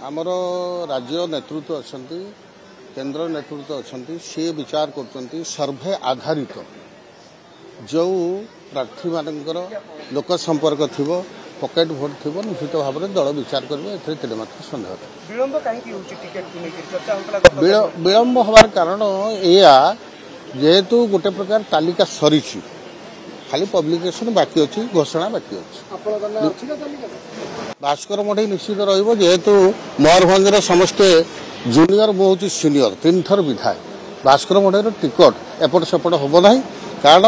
आमर राज्य नेतृत्व अच्छा केंद्र नेतृत्व अच्छा सी विचार कर सर्वे आधारित जो प्रार्थी मानकर लोक संपर्क थी पकेट भोट थी निश्चित भाव में दल विचार करेंगे एते मात्र सन्देह विलंब हमार कारण या जेहेतु गोटे प्रकार तालिका सरी खाली पब्लिकेशन बाकी अच्छी घोषणा बाकी अच्छी भास्कर मढ़ई निश्चित रेतु मयूरभंजर समस्ते जूनियर बहुत सीनियर 3 थर विधायक भास्कर मढ़ई टिकट एपट सेपट हम ना कारण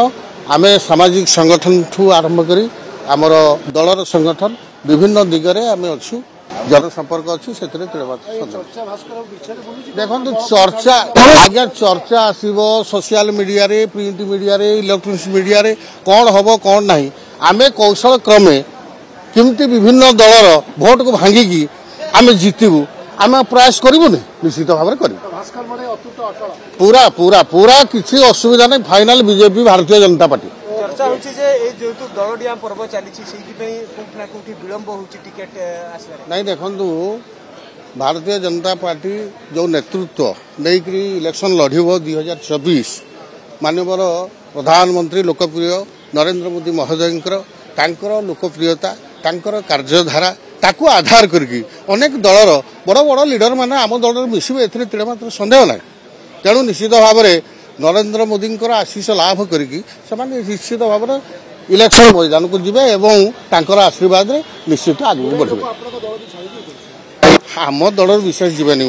आम सामाजिक संगठन ठू आरंभ करी आमर दलर संगठन विभिन्न दिगरे आम अच्छु जनसंपर्क अच्छी से देखो चर्चा आज्ञा चर्चा आसो सोशल मीडिया रे प्रिंट मीडिया रे इलेक्ट्रोनिक्स मीडिया रे कौन हम कौन ना आम कौशल क्रमे किमती विभिन्न दलर भोट को भांगिकी आम जितबू आम प्रयास करूनी निश्चित भाव में पूरा पूरा पूरा किसी असुविधा नहीं final BJP Bharatiya Janata party चर्चा होची जे ए जेतु दलडिया पर्व चली विलंब होची टिकट आसला नहीं देखंतु भारतीय जनता पार्टी जो नेतृत्व नहीं इलेक्शन लड़ब 2024 माननीय प्रधानमंत्री लोकप्रिय नरेंद्र मोदी महोदय लोकप्रियता कार्यधारा ताकू आधार करके अनेक दलर बड़ बड़ लीडर माने आम दल मिसबे एथिरे मात्र संदेह ना तेणु निश्चित भाव में नरेंद्र मोदी आशीष लाभ करके निश्चित भाव में इलेक्शन मैदान को जीवे और आशीर्वाद निश्चित आगे बढ़े आम दल विशेष जीवेनि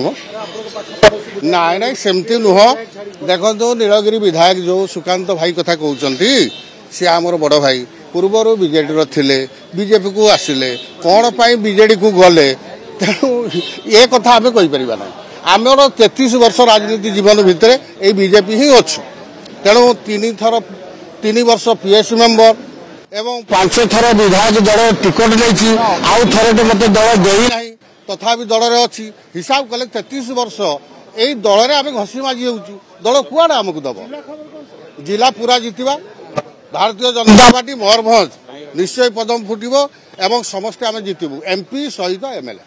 नाई नाई सेमती नुह देखो नीलगिरी विधायक जो सुकांत भाई कथा कहते सी आमर बड़ भाई पूर्वर बीजेडी थे बीजेपी को आसिले कौन पाई बीजेडी को गले तेणु ये कथा आम कहीपर ना आमर 33 वर्ष राजनीति जीवन भितर ये बीजेपी ही अच्छु तेणु 3 वर्ष पीएस मेंबर एवं 5 थर विधायक दल टिकट नहीं आउ थे मत दल देना तथा दल में अच्छी हिसाब कले 33 वर्ष यही दल में आम घसी माजी हो दल कुआड़े आमको दब जिला पूरा जितवा भारतीय जनता पार्टी मयूरभंज निश्चय पदम फुटब एवं समस्ते आम जितबू एमपी सहित एमएलए।